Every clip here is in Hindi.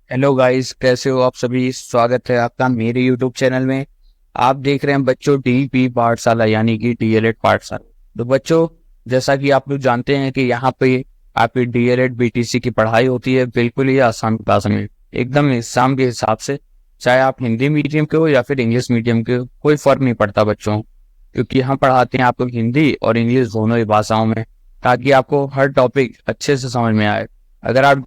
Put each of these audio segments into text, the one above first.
हेलो गाइस, कैसे हो आप सभी। स्वागत है आपका मेरे यूट्यूब चैनल में। आप देख रहे हैं बच्चों डीपी पाठशाला यानी कि डीएलएड पाठशाला। तो बच्चों, जैसा कि आप लोग जानते हैं कि यहाँ पे आपकी डीएलएड बीटीसी की पढ़ाई होती है बिल्कुल ही आसान भाषा में, एकदम एग्जाम के हिसाब से। चाहे आप हिंदी मीडियम के हो या फिर इंग्लिश मीडियम के हो, कोई फर्क नहीं पड़ता बच्चों, क्योंकि हम पढ़ाते हैं आपको हिंदी और इंग्लिश दोनों ही भाषाओं में, ताकि आपको हर टॉपिक अच्छे से समझ में आए। अगर आप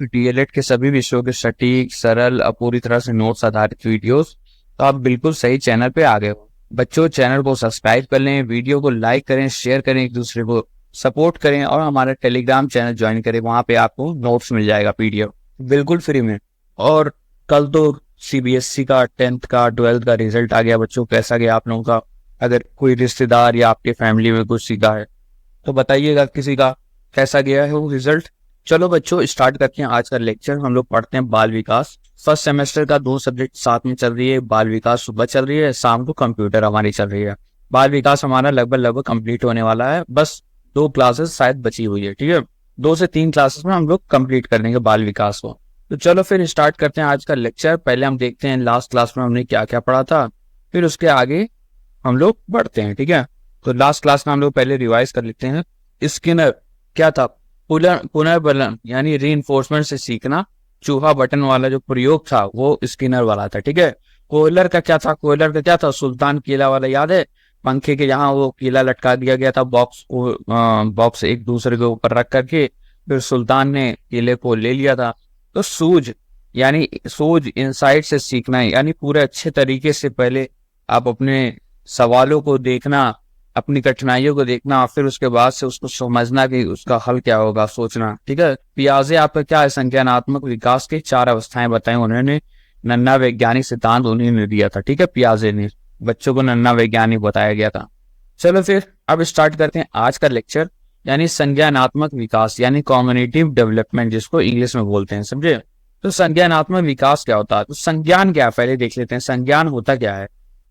डीएलएड के सभी विषयों के सटीक, सरल और पूरी तरह से नोट्स आधारित वीडियोस, तो आप बिल्कुल सही चैनल पे आ गए हो। बच्चों, चैनल को सब्सक्राइब कर लें, वीडियो को लाइक करें, शेयर करें, एक दूसरे को सपोर्ट करें और हमारा टेलीग्राम चैनल ज्वाइन करें। वहां पे आपको नोट्स मिल जाएगा पीडीएफ बिल्कुल फ्री में। और कल तो सीबीएसई का 10th का 12th का रिजल्ट आ गया बच्चों, कैसा गया आप लोगों का। अगर कोई रिश्तेदार या आपके फैमिली में कुछ सीखा है तो बताइएगा किसी का कैसा गया है वो रिजल्ट। चलो बच्चों, स्टार्ट करते हैं आज का लेक्चर। हम लोग पढ़ते हैं बाल विकास। फर्स्ट सेमेस्टर का 2 सब्जेक्ट साथ में चल रही है। बाल विकास सुबह चल रही है, शाम को कंप्यूटर हमारी चल रही है। बाल विकास हमारा लगभग कंप्लीट होने वाला है, बस 2 क्लासेस शायद बची हुई है। ठीक है, 2 से 3 क्लासेस में हम लोग कंप्लीट कर देंगे बाल विकास को। तो चलो फिर स्टार्ट करते हैं आज का लेक्चर। पहले हम देखते हैं लास्ट क्लास में हमने क्या क्या पढ़ा था, फिर उसके आगे हम लोग बढ़ते हैं। ठीक है, तो लास्ट क्लास में हम लोग पहले रिवाइज कर लेते हैं। स्किनर क्या था? पुनर्बलन यानी री से सीखना। चूहा बटन वाला जो प्रयोग था वो स्किनर वाला था। ठीक है, कोयलर का क्या था? कोयलर का क्या था? सुल्तान किला वाला, याद है? पंखे के यहाँ वो किला लटका दिया गया था, बॉक्स को बॉक्स एक दूसरे के ऊपर रख करके, फिर सुल्तान ने किले को ले लिया था। तो सूझ यानी सूझ इनसाइट से सीखना, यानी पूरे अच्छे तरीके से पहले आप अपने सवालों को देखना, अपनी कठिनाइयों को देखना, फिर उसके बाद से उसको समझना कि उसका हल क्या होगा, सोचना। ठीक है, पियाजे आपका क्या है? संज्ञानात्मक विकास के 4 अवस्थाएं बताई उन्होंने। नन्ना वैज्ञानिक सिद्धांत उन्हीं ने दिया था। ठीक है, पियाजे ने बच्चों को नन्ना वैज्ञानिक बताया गया था। चलो फिर अब स्टार्ट करते हैं आज का लेक्चर, यानी संज्ञानात्मक विकास यानी कॉग्निटिव डेवलपमेंट, जिसको इंग्लिश में बोलते हैं। समझे? तो संज्ञानात्मक विकास क्या होता है? तो संज्ञान क्या है पहले देख लेते हैं। संज्ञान होता क्या है,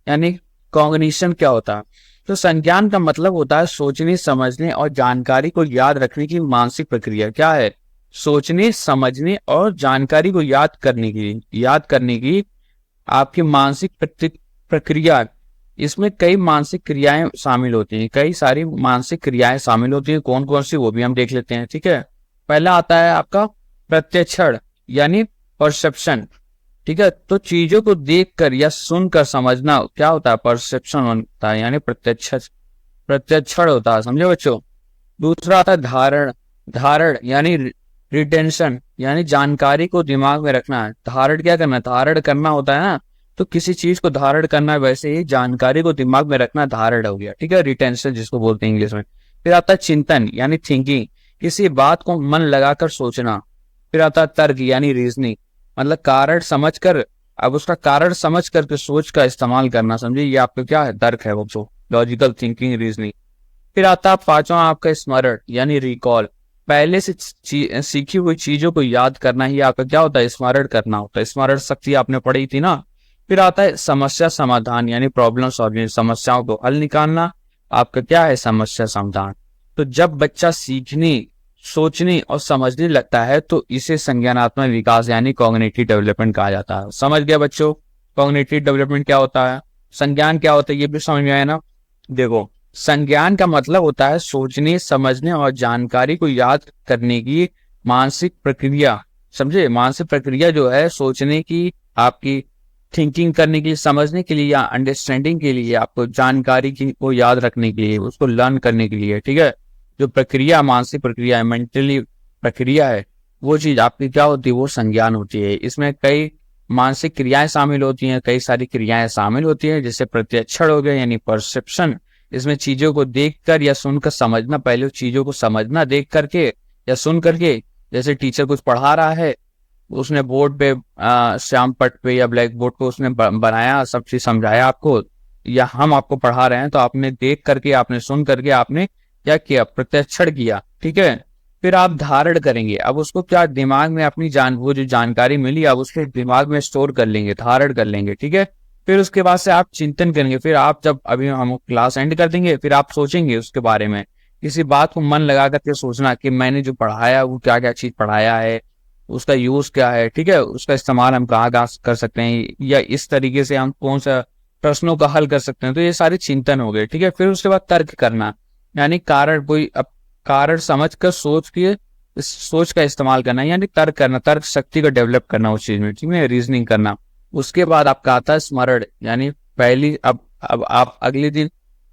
यानी कॉग्निशन क्या होता है? तो संज्ञान का मतलब होता है सोचने, समझने और जानकारी को याद रखने की मानसिक प्रक्रिया। क्या है? सोचने, समझने और जानकारी को याद करने की आपकी मानसिक प्रक्रिया। इसमें कई मानसिक क्रियाएं शामिल होती हैं, कई सारी मानसिक क्रियाएं शामिल होती हैं। कौन कौन सी वो भी हम देख लेते हैं। ठीक है, पहला आता है आपका प्रत्यक्षण यानी परसेप्शन। ठीक है, तो चीजों को देखकर या सुनकर समझना क्या होता है? परसेप्शन होता है, यानी प्रत्यक्षण होता है। समझे बच्चों? दूसरा आता है धारण। धारण यानी रिटेंशन, यानी जानकारी को दिमाग में रखना है। धारण क्या करना? धारण करना होता है ना, तो किसी चीज को धारण करना है, वैसे ही जानकारी को दिमाग में रखना धारण हो गया। ठीक है, रिटेंशन जिसको बोलते हैं इंग्लिश में। फिर आता है चिंतन यानी थिंकिंग, किसी बात को मन लगाकर सोचना। फिर आता है तर्क यानी रीजनिंग, मतलब कारण समझ कर, अब उसका कारण समझ करके सोच का इस्तेमाल करना। समझिए, ये आपका क्या है? तर्क है वो, लॉजिकल थिंकिंग, रीजनिंग। फिर आता है 5वां आपका स्मरण यानी रिकॉल, पहले से सीखी हुई चीजों को याद करना ही आपका क्या होता है? स्मरण करना होता है। स्मरण शक्ति आपने पढ़ी थी ना। फिर आता है समस्या समाधान यानी प्रॉब्लम सॉल्विंग, समस्याओं को हल निकालना आपका क्या है? समस्या समाधान। तो जब बच्चा सीखने, सोचने और समझने लगता है तो इसे संज्ञानात्मक विकास यानी कॉग्निटिव डेवलपमेंट कहा जाता है। समझ गया बच्चों कॉग्निटिव डेवलपमेंट क्या होता है? संज्ञान क्या होता है ये भी समझ में आया ना। देखो, संज्ञान का मतलब होता है सोचने, समझने और जानकारी को याद करने की मानसिक प्रक्रिया। समझे? मानसिक प्रक्रिया जो है सोचने की, आपकी थिंकिंग करने के लिए, समझने के लिए या अंडरस्टैंडिंग के लिए, आपको जानकारी की को याद रखने के लिए, उसको लर्न करने के लिए। ठीक है, जो प्रक्रिया, मानसिक प्रक्रिया है, मेंटली प्रक्रिया है, वो चीज आपकी क्या होती है? वो संज्ञान होती है। इसमें कई मानसिक क्रियाएं शामिल होती हैं, कई सारी क्रियाएं शामिल होती हैं, जैसे प्रत्यक्षण हो गया यानी परसेप्शन। इसमें चीजों को देखकर या सुनकर समझना, पहले चीजों को समझना देख करके या सुन करके। जैसे टीचर कुछ पढ़ा रहा है, उसने बोर्ड पे श्याम पट पे या ब्लैक बोर्ड पे उसने बनाया, सब चीज समझाया आपको, या हम आपको पढ़ा रहे हैं तो आपने देख करके, आपने सुन करके, आपने क्या किया? प्रत्यक्षण किया। ठीक है, फिर आप धारण करेंगे। अब उसको क्या दिमाग में अपनी वो जो जानकारी मिली, अब उसके दिमाग में स्टोर कर लेंगे, धारण कर लेंगे। ठीक है, फिर उसके बाद से आप चिंतन करेंगे। फिर आप जब अभी हम क्लास एंड कर देंगे, फिर आप सोचेंगे उसके बारे में, किसी बात को मन लगा करके सोचना कि मैंने जो पढ़ाया वो क्या क्या चीज पढ़ाया है, उसका यूज क्या है, ठीक है, उसका इस्तेमाल हम कहाँ कहाँ कर सकते हैं, या इस तरीके से हम कौन सा प्रश्नों का हल कर सकते हैं। तो ये सारे चिंतन हो गए, ठीक है। फिर उसके बाद तर्क करना, यानी कारण कोई अब कारण समझ कर सोच के इस सोच का इस्तेमाल करना, यानी तर्क करना, तर्क शक्ति को डेवलप करना उस चीज में, ठीक है, रीजनिंग करना। उसके बाद आपका आता है स्मरण, यानी पहली अब आप अगले दिन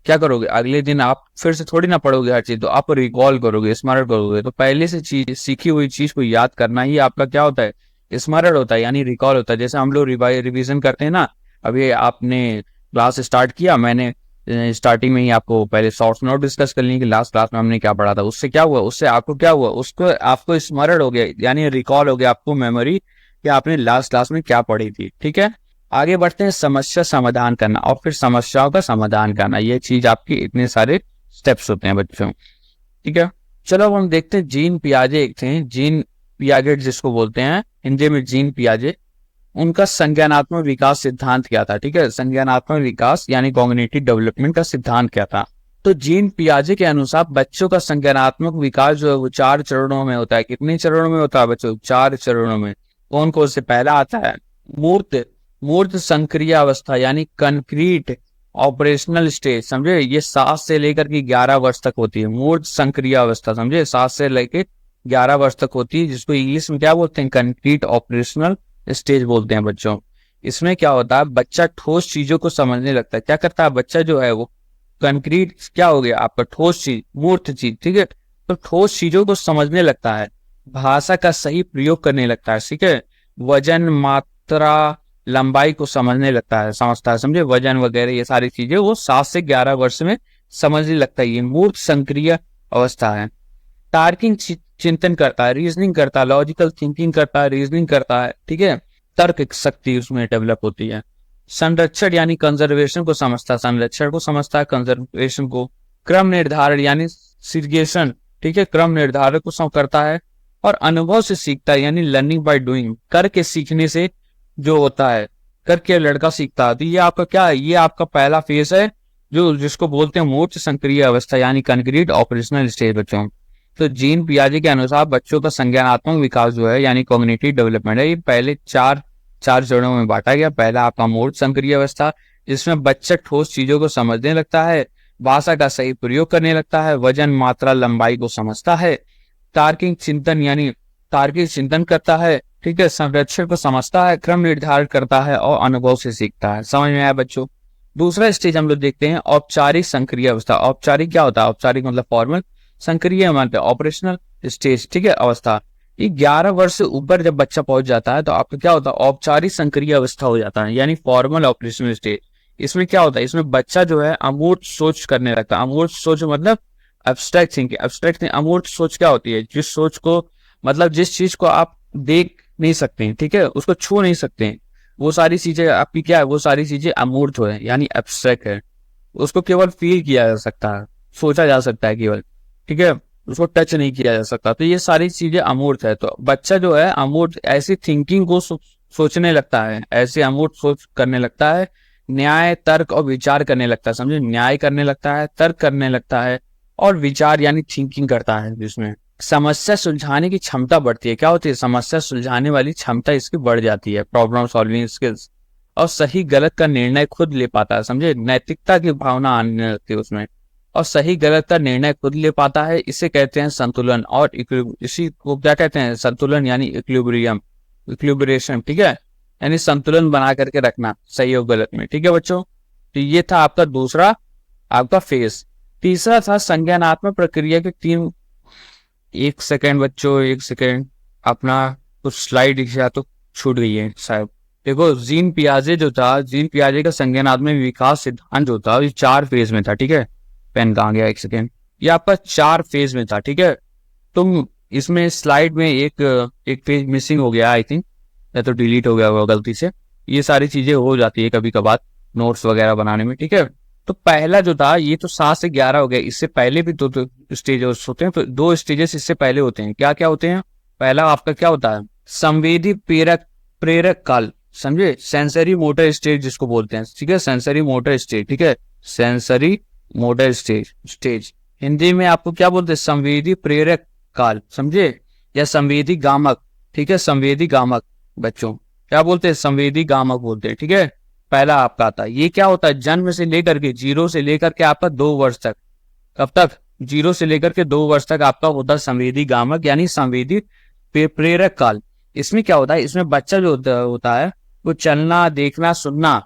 क्या करोगे, अगले दिन आप फिर से थोड़ी ना पढ़ोगे हर चीज, तो आप रिकॉल करोगे, स्मरण करोगे। तो पहले से चीज सीखी हुई चीज को याद करना ही आपका क्या होता है, स्मरण होता है, यानी रिकॉल होता है। जैसे हम लोग रिवीजन करते हैं ना, अभी आपने क्लास स्टार्ट किया, मैंने स्टार्टिंग में ही आपको पहले शॉर्ट नोट डिस्कस कर ली कि लास्ट क्लास में हमने क्या पढ़ा था। उससे क्या हुआ, उससे आपको क्या हुआ, उसको आपको स्मरण हो गया, यानी रिकॉल हो गया आपको मेमोरी कि आपने लास्ट क्लास में क्या पढ़ी थी, ठीक है। आगे बढ़ते हैं, समस्या समाधान करना और फिर समस्याओं का समाधान करना। ये चीज आपकी इतने सारे स्टेप्स होते हैं बच्चों, ठीक है। चलो अब हम देखते हैं, जीन पियाजे एक थे, जीन पियागेट जिसको बोलते हैं हिंदी में जीन पियाजे। उनका संज्ञानात्मक विकास सिद्धांत क्या था, ठीक है, संज्ञानात्मक विकास यानी कॉग्निटिव डेवलपमेंट का सिद्धांत क्या था। तो जीन पियाजे के अनुसार बच्चों का संज्ञानात्मक विकास जो है वो 4 चरणों में होता है। कितने चरणों में होता है बच्चों, 4 चरणों में। कौन कौन से, पहला आता है मूर्त मूर्त संक्रिय अवस्था, यानी कंक्रीट ऑपरेशनल स्टेज, समझे, ये 7 से लेकर के 11 वर्ष तक होती है। मूर्त संक्रिय अवस्था, समझे, 7 से लेकर 11 वर्ष तक होती है, जिसको इंग्लिश में क्या बोलते हैं, कंक्रीट ऑपरेशनल स्टेज बोलते हैं बच्चों। इसमें क्या होता है, बच्चा ठोस चीजों को समझने लगता है। क्या करता है बच्चा जो है वो, कंक्रीट क्या हो गया आपका, ठोस चीज, मूर्त चीज, ठीक है, तो ठोस चीजों को समझने लगता है, भाषा का सही प्रयोग करने लगता है, ठीक है, वजन, मात्रा, लंबाई को समझने लगता है, समझता है, समझे, वजन वगैरह ये सारी चीजें वो 7 से 11 वर्ष में समझने लगता है। ये मूर्त संक्रिय अवस्था है। तार्किक चिंतन करता है, रीजनिंग करता है, लॉजिकल थिंकिंग करता है, रीजनिंग करता है, ठीक है, तर्क शक्ति उसमें डेवलप होती है। संरक्षण यानी कंजर्वेशन को समझता है, संरक्षण को समझता है, कंजर्वेशन को। क्रम निर्धारण यानी सिगरेशन, ठीक है, क्रम निर्धारण को करता है। और अनुभव से सीखता है, यानी लर्निंग बाय डूइंग, करके सीखने से जो होता है, करके लड़का सीखता है। तो ये आपका क्या है, ये आपका पहला फेज है जो जिसको बोलते हैं मूर्त संक्रिय अवस्था, यानी कंक्रीट ऑपरेशनल स्टेज बच्चों। तो जीन पियाजे के अनुसार बच्चों का संज्ञानात्मक विकास जो है, यानी कॉग्निटिव डेवलपमेंट है, ये पहले चार चरणों में बांटा गया। पहला आपका मूर्त संक्रिय अवस्था, जिसमें बच्चा ठोस चीजों को समझने लगता है, भाषा का सही प्रयोग करने लगता है, वजन, मात्रा, लंबाई को समझता है। तार्किक चिंतन यानी तार्किक चिंतन करता है, ठीक है, संरक्षण को समझता है, क्रम निर्धारण करता है और अनुभव से सीखता है। समझ में आया बच्चों। दूसरा स्टेज हम लोग देखते हैं औपचारिक संक्रिय अवस्था। औपचारिक क्या होता है, औपचारिक मतलब फॉर्मल, संक्रिय मतलब ऑपरेशनल स्टेज, ठीक है, अवस्था। ये 11 वर्ष से ऊपर जब बच्चा पहुंच जाता है तो आपका क्या होता है, औपचारिक संक्रिय अवस्था हो जाता है, यानी फॉर्मल ऑपरेशनल स्टेज। इसमें क्या होता है, इसमें बच्चा जो है अमूर्त सोच करने लगता है। अमूर्त सोच मतलब एब्स्ट्रैक्ट थिंकिंग। एब्स्ट्रैक्ट अमूर्त सोच क्या होती है, जिस सोच को मतलब जिस चीज को आप देख नहीं सकते हैं, ठीक है, उसको छू नहीं सकते हैं, वो सारी चीजें आपकी क्या है, वो सारी चीजें अमूर्त है, यानी एब्स्ट्रैक्ट है। उसको केवल फील किया जा सकता है, सोचा जा सकता है केवल, ठीक है, उसको टच नहीं किया जा सकता। तो ये सारी चीजें अमूर्त है। तो बच्चा जो है अमूर्त ऐसी थिंकिंग को सोचने लगता है, ऐसे अमूर्त सोच करने लगता है, न्याय, तर्क और विचार करने लगता है, समझे, न्याय करने लगता है, तर्क करने लगता है और विचार यानी थिंकिंग करता है। जिसमें समस्या सुलझाने की क्षमता बढ़ती है। क्या होती है, समस्या सुलझाने वाली क्षमता इसकी बढ़ जाती है, प्रॉब्लम सॉल्विंग स्किल्स। और सही गलत का निर्णय खुद ले पाता है, समझे, नैतिकता की भावना आने लगती है उसमें, और सही गलत का निर्णय खुद ले पाता है। इसे कहते हैं संतुलन। और इसी को क्या कहते हैं, संतुलन यानी इक्विलिब्रियम, इक्विलिब्रेशन, ठीक है, यानी संतुलन बना करके रखना सही और गलत में, ठीक है बच्चों। तो ये था आपका दूसरा आपका फेज। तीसरा था संज्ञानात्मक प्रक्रिया के 3। एक सेकेंड बच्चों, एक सेकेंड, अपना कुछ स्लाइड या तो छूट गई है शायद। देखो, जीन पियाजे जो था, जीन पियाजे का संज्ञानात्मक विकास सिद्धांत जो था, ये 4 फेज में था, ठीक है। पेन कहाँ गया, एक सेकेंड, ये आपका 4 फेज में था, ठीक है। तुम इसमें स्लाइड में एक पेज मिसिंग हो गया आई थिंक, या तो डिलीट हो गया होगा गलती से। ये सारी चीजें हो जाती है कभी कभार नोट्स वगैरह बनाने में, ठीक है। तो पहला जो था ये तो 7 से 11 हो गया। इससे पहले भी दो स्टेजेस होते हैं, तो 2 स्टेजेस इससे पहले होते हैं। क्या क्या होते हैं, पहला आपका क्या होता है, संवेदी प्रेरक काल, समझे, सेंसरी मोटर स्टेज जिसको बोलते हैं, ठीक है, सेंसरी मोटर स्टेज, ठीक है, सेंसरी मोटर स्टेज हिंदी में आपको क्या बोलते हैं, संवेदी प्रेरक काल, समझे, या संवेदी गामक, ठीक है, संवेदी गामक बच्चों, क्या बोलते हैं, संवेदी गामक बोलते हैं। ठीक है, पहला आपका आता है, ये क्या होता है, जन्म से लेकर के 0 से लेकर के आपका 2 वर्ष तक, कब तक, 0 से लेकर के 2 वर्ष तक आपका होता है संवेदी गामक यानी संवेदी प्रेरक काल। इसमें क्या होता है, इसमें बच्चा जो होता है वो चलना देखना सुनना,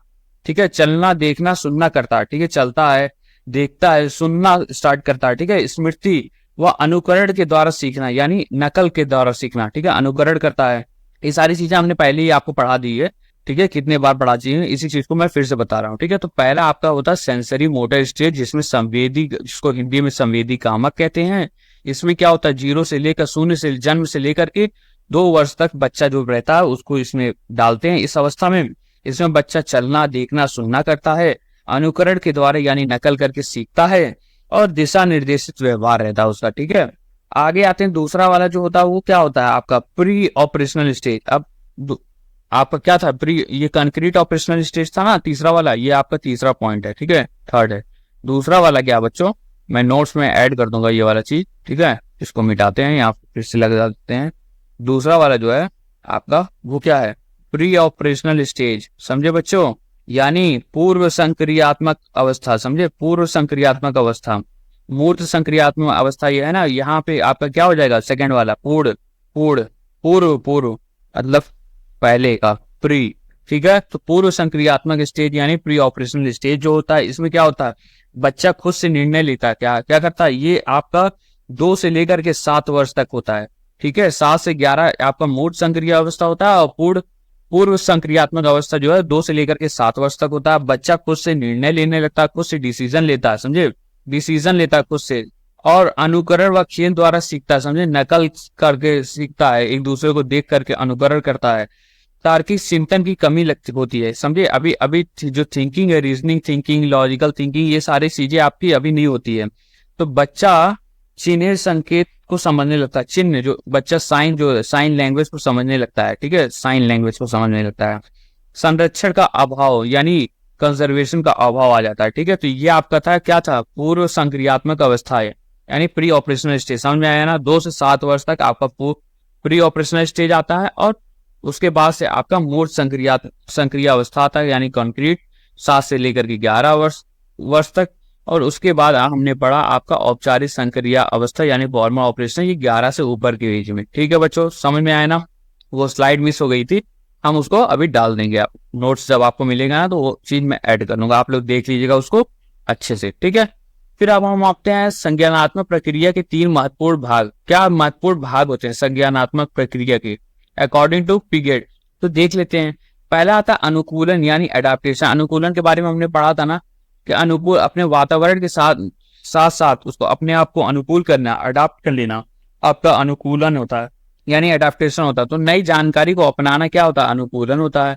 ठीक है, चलना देखना सुनना करता है, ठीक है, चलता है, देखता है, सुनना स्टार्ट करता है, ठीक है, स्मृति व अनुकरण के द्वारा सीखना यानी नकल के द्वारा सीखना, ठीक है, अनुकरण करता है। ये सारी चीजें हमने पहले ही आपको पढ़ा दी है, ठीक है, कितने बार पढ़ा चाहिए, इसी चीज को मैं फिर से बता रहा हूँ। ठीक है, तो पहला आपका होता है सेंसरी मोटर स्टेज, जिसमें संवेदी, जिसको हिंदी में संवेदी कामक कहते हैं। इसमें क्या होता है, 0 से लेकर 0 से जन्म से लेकर के 2 वर्ष तक बच्चा जो रहता है उसको इसमें डालते हैं। इस अवस्था में इसमें बच्चा चलना देखना सुनना करता है, अनुकरण के द्वारा यानी नकल करके सीखता है, और दिशा निर्देशित व्यवहार रहता है उसका। ठीक है, आगे आते हैं, दूसरा वाला जो होता है वो क्या होता है आपका प्री ऑपरेशनल स्टेज। अब आपका क्या था, प्री, ये कंक्रीट ऑपरेशनल स्टेज था ना तीसरा वाला, ये आपका तीसरा पॉइंट है। ठीक है, थर्ड है। दूसरा वाला क्या बच्चों, मैं नोट्स में ऐड कर दूंगा ये वाला चीज, ठीक है, इसको मिटाते हैं, यहाँ फिर से लगा देते हैं। दूसरा वाला जो है आपका वो क्या है, प्री ऑपरेशनल स्टेज, समझे बच्चों, यानी पूर्व संक्रियात्मक अवस्था, समझे, पूर्व संक्रियात्मक अवस्था। मूर्त संक्रियात्मक अवस्था ये है ना, यहाँ पे आपका क्या हो जाएगा, सेकंड वाला पूर्ण, पूर्ण, पूर्व, पूर्व मतलब पहले का, प्री। ठीक है, तो पूर्व संक्रियात्मक स्टेज यानी प्री ऑपरेशनल स्टेज जो होता है, इसमें क्या होता है, बच्चा खुद से निर्णय लेता है, क्या क्या करता है, ये आपका 2 से लेकर के 7 वर्ष तक होता है। ठीक है, 7 से 11 आपका मूर्त संक्रिया अवस्था होता है, और पूर्व संक्रियात्मक अवस्था जो है 2 से लेकर के 7 वर्ष तक होता है। बच्चा खुद से निर्णय लेने लगता है, खुद से डिसीजन लेता है, समझे, डिसीजन लेता है खुद से, और अनुकरण व खेल द्वारा सीखता है, समझे, नकल करके सीखता है, एक दूसरे को देख करके अनुकरण करता है। तार्किक चिंतन की कमी लगती होती है, समझे, अभी अभी जो थिंकिंग है, रीजनिंग थिंकिंग, लॉजिकल थिंकिंग, ये सारी चीजें आपकी अभी नहीं होती है। तो बच्चा चिन्ह संकेत को समझने लगता है, चिन्ह जो बच्चा साइन, जो साइन लैंग्वेज को समझने लगता है। ठीक है, साइन लैंग्वेज को समझने लगता है। संरक्षण का अभाव यानी कंजर्वेशन का अभाव आ जाता है। ठीक है, तो ये आपका था, क्या था, पूर्व संक्रियात्मक अवस्था है यानी प्री ऑपरेशनल स्टेज, समझ में आया ना। 2 से 7 वर्ष तक आपका प्री ऑपरेशनल स्टेज आता है, और उसके बाद से आपका मूर्त संक्रिया अवस्था आता है यानी कंक्रीट, 7 से लेकर के 11 वर्ष तक। और उसके बाद हमने पढ़ा आपका औपचारिक संक्रिया अवस्था यानी फॉर्मल ऑपरेशन, ये 11 से ऊपर के एज में। ठीक है बच्चों, समझ में आया ना, वो स्लाइड मिस हो गई थी, हम उसको अभी डाल देंगे, आप नोट्स जब आपको मिलेगा ना तो वो चीज मैं ऐड कर लूंगा, आप लोग देख लीजिएगा उसको अच्छे से। ठीक है, फिर अब हम आते हैं संज्ञानात्मक प्रक्रिया के 3 महत्वपूर्ण भाग। क्या महत्वपूर्ण भाग होते हैं संज्ञानात्मक प्रक्रिया के अकॉर्डिंग टू पीगेट, तो देख लेते हैं। पहला आता अनुकूलन यानी एडाप्टेशन। अनुकूलन के बारे में हमने पढ़ा था ना, कि अनुकूल, अपने वातावरण के साथ साथ उसको अपने आप को अनुकूल करना, अडाप्ट कर लेना, आपका अनुकूलन होता है यानी एडाप्टेशन होता है। तो नई जानकारी को अपनाना क्या होता है, अनुकूलन होता है।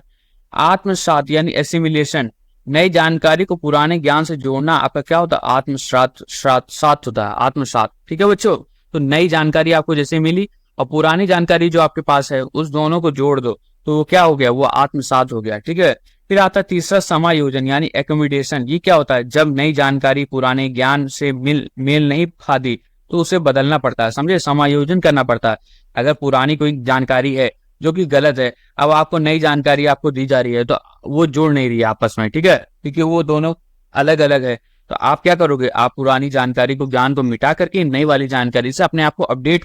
आत्मसात यानी एसिमिलेशन, नई जानकारी को पुराने ज्ञान से जोड़ना, आपका क्या होता है, आत्मसात होता है, आत्मसात। ठीक है बच्चों, तो नई जानकारी आपको जैसे मिली और पुरानी जानकारी जो आपके पास है उस दोनों को जोड़ दो तो वो क्या हो गया, वो आत्मसात हो गया। ठीक है, फिर आता है तीसरा समायोजन यानी एकोमोडेशन। ये क्या होता है, जब नई जानकारी पुराने ज्ञान से मेल नहीं खाती तो उसे बदलना पड़ता है, समझे, समायोजन करना पड़ता है। अगर पुरानी कोई जानकारी है जो कि गलत है, अब आपको नई जानकारी आपको दी जा रही है तो वो जोड़ नहीं रही है आपस में, ठीक है, क्योंकि वो दोनों अलग अलग है। तो आप क्या करोगे, आप पुरानी जानकारी को, ज्ञान को मिटा करके नई वाली जानकारी से अपने आप को अपडेट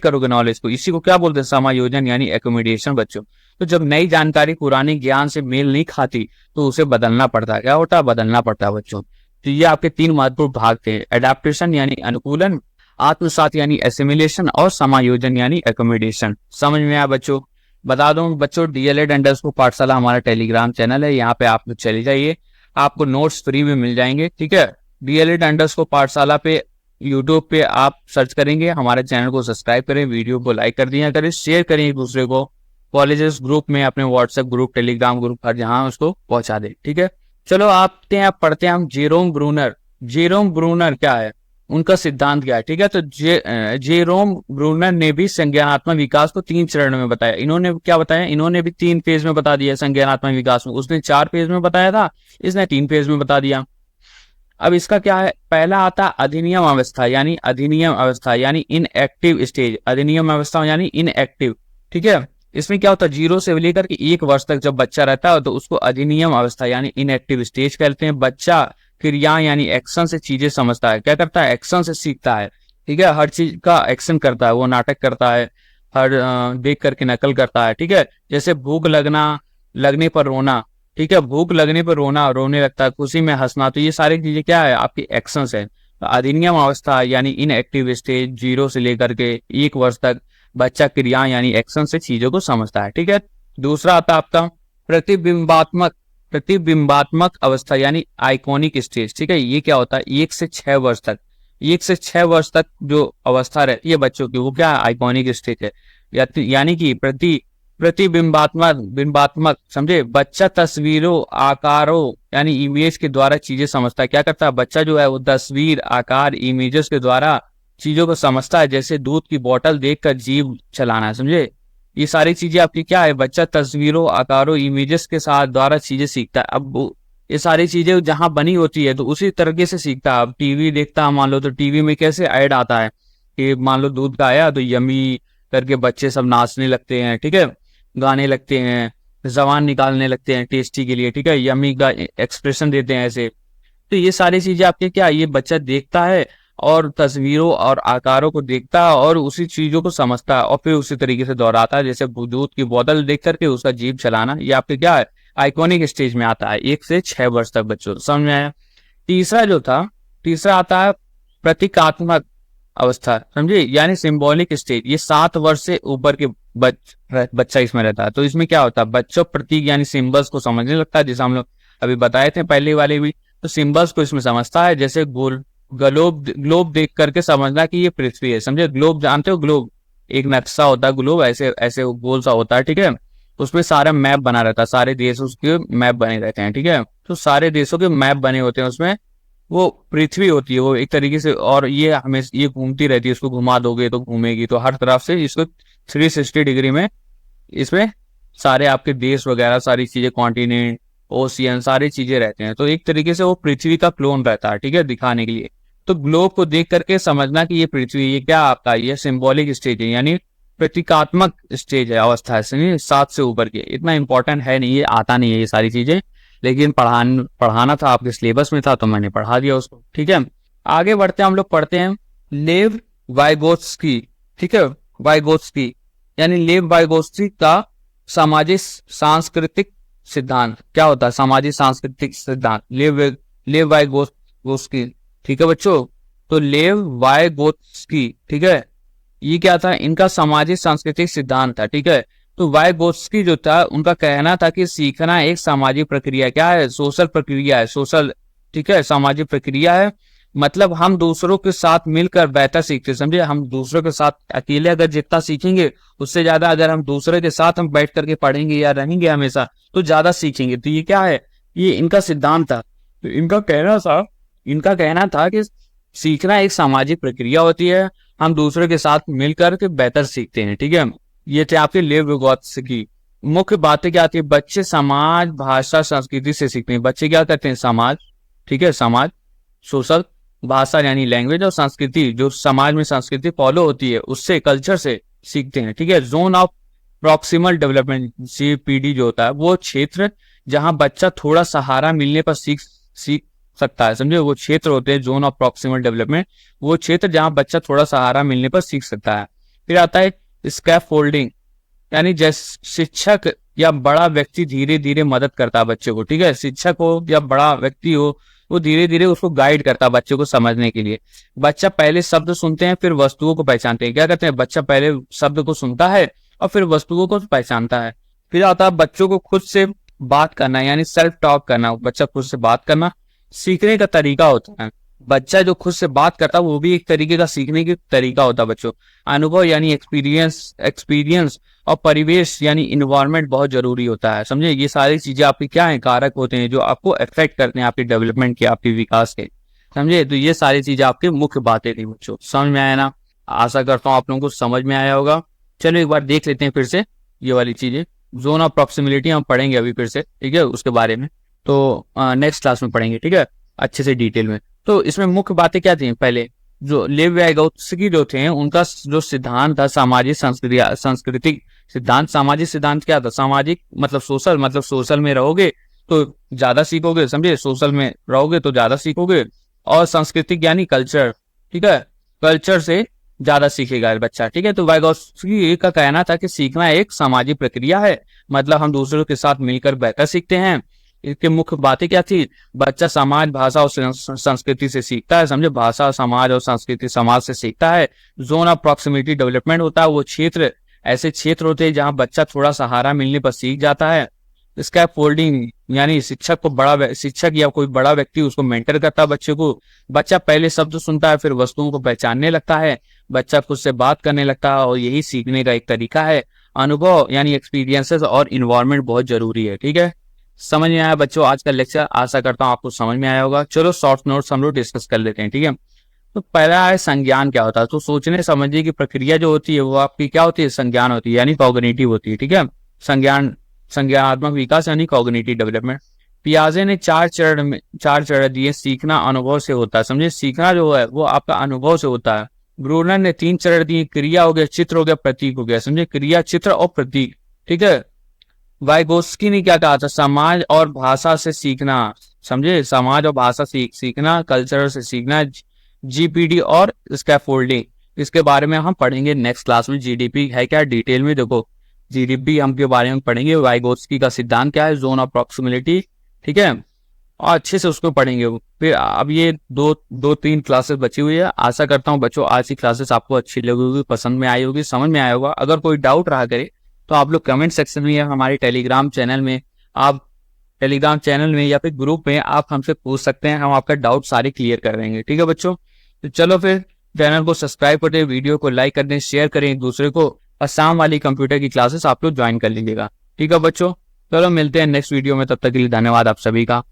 करोगे नॉलेज को। इसी को क्या बोलते हैं, समायोजन यानी एकोमोडेशन बच्चों। तो जब नई जानकारी पुराने ज्ञान से मेल नहीं खाती तो उसे बदलना पड़ता है, क्या होता है, बदलना पड़ता है बच्चों। तो ये आपके 3 महत्वपूर्ण भाग थे, एडेप्टेशन यानी अनुकूलन, आत्मसात यानी एसिमिलेशन, और समायोजन यानी एकोमोडेशन। समझ में आया बच्चों। बता दूं बच्चों, DLED_ पाठशाला हमारा टेलीग्राम चैनल है, यहाँ पे आप लोग चले जाइए, आपको नोट्स फ्री में मिल जाएंगे। ठीक है, DLED_ पाठशाला पे यूट्यूब पे आप सर्च करेंगे, हमारे चैनल को सब्सक्राइब करें, वीडियो को लाइक कर दिया करें, शेयर करें एक दूसरे को, कॉलेजेस ग्रुप में, अपने व्हाट्सएप ग्रुप, टेलीग्राम ग्रुप, हर जहां उसको पहुंचा दे। ठीक है, चलो आते हैं, आप पढ़ते हैं हम जेरोम ब्रूनर। जेरोम ब्रूनर क्या है, उनका सिद्धांत क्या है। ठीक है, तो जेरोम ब्रूनर ने भी संज्ञानात्मक विकास को 3 चरण में बताया। इन्होंने क्या बताया, इन्होंने भी 3 फेज में बता दिया संज्ञानात्मक विकास में। उसने 4 फेज में बताया था, इसने 3 फेज में बता दिया। अब इसका क्या है, पहला आता अधिनियम अवस्था यानी इनएक्टिव स्टेज। अधिनियम अवस्था यानी इनएक्टिव, ठीक है। इसमें क्या होता है, 0 से लेकर के 1 वर्ष तक जब बच्चा रहता है तो उसको अधिनियम अवस्था यानी इनएक्टिव स्टेज कहते हैं। बच्चा क्रिया यानी एक्शन से चीजें समझता है, क्या करता है, एक्शन से सीखता है। ठीक है, हर चीज का एक्शन करता है, वो नाटक करता है, हर देख करके नकल करता है। ठीक है, जैसे भूख लगने पर रोना। ठीक है, भूख लगने पर रोना, रोने लगता है, खुशी में हंसना, तो ये सारी चीजें क्या है, आपकी एक्शंस है। अधिनियम अवस्था यानी इनएक्टिव स्टेज 0 से लेकर के 1 वर्ष तक बच्चा क्रिया यानी एक्शन से चीजों को समझता है। ठीक है, दूसरा आता है आपका प्रतिबिंबात्मक अवस्था यानी आइकॉनिक स्टेज। ठीक है, ये क्या होता है, 1 से 6 वर्ष तक, 1 से 6 वर्ष तक जो अवस्था रहती है बच्चों की, वो क्या है, आइकॉनिक स्टेज है। यानी कि बिंबात्मक, समझे, बच्चा तस्वीरों, आकारों यानी इमेज के द्वारा चीजें समझता है। क्या करता है बच्चा जो है, वो तस्वीर, आकार, इमेजेस के द्वारा चीजों को समझता है। जैसे दूध की बोतल देखकर जीभ चलाना है, समझे, ये सारी चीजें आपकी क्या है, बच्चा तस्वीरों, आकारों, इमेजेस के साथ द्वारा चीजें सीखता है। अब ये सारी चीजें जहां बनी होती है तो उसी तरीके से सीखता है। अब टीवी देखता है मान लो, तो टीवी में कैसे ऐड आता है कि मान लो दूध का आया तो यमी करके बच्चे सब नाचने लगते हैं। ठीक है, गाने लगते हैं, जबान निकालने लगते हैं टेस्टी के लिए। ठीक है, यमी का एक्सप्रेशन देते हैं ऐसे। तो ये सारी चीजें आपके क्या, ये बच्चा देखता है और तस्वीरों और आकारों को देखता है और उसी चीजों को समझता है और फिर उसी तरीके से दोहराता है। जैसे दूध की बोतल देख करके उसका जीभ चलाना, ये आपके क्या है, आइकॉनिक स्टेज में आता है 1 से 6 वर्ष तक बच्चों, समझ में आया। तीसरा आता है प्रतीकात्मक अवस्था, समझे, यानी सिंबॉलिक स्टेज। ये 7 वर्ष से ऊपर के बच्चा इसमें रहता है। तो इसमें क्या होता है, बच्चों प्रतीक यानी सिंबल्स को समझने लगता है, जैसे हम लोग अभी बताए थे पहले वाले भी। तो सिंबल्स को इसमें समझता है, जैसे ग्लोब देख करके समझना कि ये पृथ्वी है, समझे। ग्लोब जानते हो, ग्लोब एक नक्शा होता है, ग्लोब ऐसे ऐसे गोल सा होता है। ठीक है, उसमें सारा मैप बना रहता है, सारे देश उसके मैप बने रहते हैं। ठीक है, तो सारे देशों के मैप बने होते हैं उसमें, वो पृथ्वी होती है वो एक तरीके से, और ये हमें ये घूमती रहती है, इसको घुमा दोगे तो घूमेगी, तो हर तरफ से इसको 360 डिग्री में इसमें सारे आपके देश वगैरह सारी चीजें, कॉन्टिनेंट, ओशियन, सारी चीजें रहते हैं। तो एक तरीके से वो पृथ्वी का क्लोन रहता है, ठीक है, दिखाने के लिए। तो ग्लोब को देख करके समझना कि ये पृथ्वी, ये क्या आपका, ये सिंबॉलिक स्टेज है यानी प्रतीकात्मक स्टेज है, अवस्था है, 7 से ऊपर की। इतना इंपॉर्टेंट है नहीं, ये आता नहीं है ये सारी चीजें, लेकिन पढ़ाना था, आपके सिलेबस में था तो मैंने पढ़ा दिया उसको। ठीक है, आगे बढ़ते हैं, हम लोग पढ़ते हैं लेव वाइगोत्स्की। ठीक है, वाइगोत्स्की यानी लेव वाइगोत्स्की का सामाजिक सांस्कृतिक सिद्धांत। क्या होता है सामाजिक सांस्कृतिक सिद्धांत, लेव वाइगोत्स्की। ठीक है बच्चों, तो लेव वाइगोत्स्की, ठीक है, ये क्या था, इनका सामाजिक सांस्कृतिक सिद्धांत था। ठीक है, तो वाइगोत्स्की जो था, उनका कहना था कि सीखना एक सामाजिक प्रक्रिया, क्या है, सोशल प्रक्रिया है, सोशल, ठीक है, सामाजिक प्रक्रिया है। मतलब हम दूसरों के साथ मिलकर बेहतर सीखते, समझे। हम दूसरों के साथ अकेले अगर जितना सीखेंगे, उससे ज्यादा अगर हम दूसरे के साथ हम बैठ करके पढ़ेंगे या रहेंगे हमेशा, तो ज्यादा सीखेंगे। तो ये क्या है, ये इनका सिद्धांत था। तो इनका कहना था कि सीखना एक सामाजिक प्रक्रिया होती है, हम दूसरे के साथ मिलकर के बेहतर सीखते हैं। ठीक है, ये थे आपके लेव वाइगोत्स्की। मुख्य बातें क्या आती है, बच्चे समाज, भाषा, संस्कृति से सीखते हैं। बच्चे क्या करते हैं, समाज, ठीक है, समाज, सोशल, भाषा यानी लैंग्वेज, और संस्कृति, जो समाज में संस्कृति फॉलो होती है उससे, कल्चर से सीखते हैं। ठीक है, zone of proximal development, CPD जो होता है, वो क्षेत्र जहां बच्चा थोड़ा सहारा मिलने पर सीख सकता है, समझे। वो क्षेत्र होते हैं जोन ऑफ प्रॉक्सिमल डेवलपमेंट, वो क्षेत्र जहां बच्चा थोड़ा सहारा मिलने पर सीख सकता है। फिर आता है स्कैफोल्डिंग, यानी जैसे शिक्षक या बड़ा व्यक्ति धीरे धीरे मदद करता है बच्चे को। ठीक है, शिक्षक हो या बड़ा व्यक्ति हो, वो धीरे धीरे उसको गाइड करता है बच्चे को समझने के लिए। बच्चा पहले शब्द सुनते हैं फिर वस्तुओं को पहचानते हैं। क्या करते हैं, बच्चा पहले शब्द को सुनता है और फिर वस्तुओं को पहचानता है। फिर आता है बच्चों को खुद से बात करना, यानी सेल्फ टॉक करना, बच्चा खुद से बात करना सीखने का तरीका होता है। बच्चा जो खुद से बात करता है वो भी एक तरीके का सीखने का तरीका होता है बच्चों। अनुभव यानी एक्सपीरियंस और परिवेश यानी इन्वायरमेंट बहुत जरूरी होता है, समझे। ये सारी चीजें आपकी क्या है, कारक होते हैं जो आपको अफेक्ट करते हैं आपके डेवलपमेंट के, आपके विकास के, समझे। तो ये सारी चीजें आपके मुख्य बातें थी बच्चों, समझ में आया ना। आशा करता हूँ आप लोगों को समझ में आया होगा। चलो एक बार देख लेते हैं फिर से ये वाली चीजें। जोन ऑफ प्रॉक्सिमिलिटी हम पढ़ेंगे अभी फिर से, ठीक है, उसके बारे में तो नेक्स्ट क्लास में पढ़ेंगे, ठीक है, अच्छे से डिटेल में। तो इसमें मुख्य बातें क्या थी, पहले जो लेव वाइगोत्स्की जो थे, उनका जो सिद्धांत था सामाजिक सांस्कृतिक सिद्धांत, सामाजिक सिद्धांत क्या था? सामाजिक मतलब सोशल में रहोगे तो ज्यादा सीखोगे, समझे, सोशल में रहोगे तो ज्यादा सीखोगे। और सांस्कृतिक यानी कल्चर, ठीक है, कल्चर से ज्यादा सीखेगा बच्चा, ठीक है। तो वाइगोत्स्की का कहना था कि सीखना एक सामाजिक प्रक्रिया है, मतलब हम दूसरों के साथ मिलकर बेहतर सीखते हैं। इसके मुख्य बातें क्या थी? बच्चा समाज, भाषा और संस्कृति से सीखता है, समझे, भाषा, समाज और संस्कृति समाज से सीखता है। जोन ऑफ प्रॉक्सिमिटी डेवलपमेंट होता है वो क्षेत्र, ऐसे क्षेत्र होते हैं जहां बच्चा थोड़ा सहारा मिलने पर सीख जाता है। स्कैफोल्डिंग यानी शिक्षक या कोई बड़ा व्यक्ति उसको मेंटर करता है बच्चे को। बच्चा पहले शब्द सुनता है, फिर वस्तुओं को पहचानने लगता है, बच्चा खुद से बात करने लगता है, और यही सीखने का एक तरीका है। अनुभव यानी एक्सपीरियंसेस और इन्वायरमेंट बहुत जरूरी है, ठीक है। समझ में आया बच्चों आज का लेक्चर? आशा करता हूँ आपको समझ में आया होगा। चलो शॉर्ट नोट्स हम लोग डिस्कस कर लेते हैं, ठीक है। तो पहला है संज्ञान क्या होता है? तो सोचने समझने की प्रक्रिया जो होती है वो आपकी क्या होती है? संज्ञान होती है, यानी कॉग्निटिव होती है, ठीक है। संज्ञानात्मक विकास यानी कॉग्निटिव डेवलपमेंट। पियाजे ने चार चरण दिए। सीखना अनुभव से होता है, समझे, सीखना जो है वो आपका अनुभव से होता है। ब्रूनर ने 3 चरण दिए। क्रिया हो गया, चित्र हो गया, प्रतीक हो गया, समझे, क्रिया, चित्र और प्रतीक, ठीक है। वाइगोत्स्की ने क्या कहा था? समाज और भाषा से सीखना, समझे, समाज और भाषा सीखना, कल्चर से सीखना, जीपीडी और स्कैफोल्डिंग, इसके बारे में हम पढ़ेंगे नेक्स्ट क्लास में। जीडीपी है क्या डिटेल में, देखो जीडीपी हम के बारे में पढ़ेंगे। वाइगोत्स्की का सिद्धांत क्या है, जोन ऑफ प्रॉक्सिमिटी, ठीक है, और अच्छे से उसको पढ़ेंगे। फिर अब ये दो तीन क्लासेस बची हुई है। आशा करता हूँ बच्चों आज की क्लासेस आपको अच्छी लगी होगी, पसंद में आई होगी, समझ में आया होगा। अगर कोई डाउट रहा करे तो आप लोग कमेंट सेक्शन में या हमारे टेलीग्राम चैनल में या फिर ग्रुप में आप हमसे पूछ सकते हैं, हम आपका डाउट सारे क्लियर कर देंगे, ठीक है बच्चों। तो चलो फिर चैनल को सब्सक्राइब कर दें, वीडियो को लाइक कर दें, शेयर करें एक दूसरे को, और शाम वाली कंप्यूटर की क्लासेस आप लोग ज्वाइन कर लीजिएगा, ठीक है बच्चों। चलो मिलते हैं नेक्स्ट वीडियो में, तब तक के लिए धन्यवाद आप सभी का।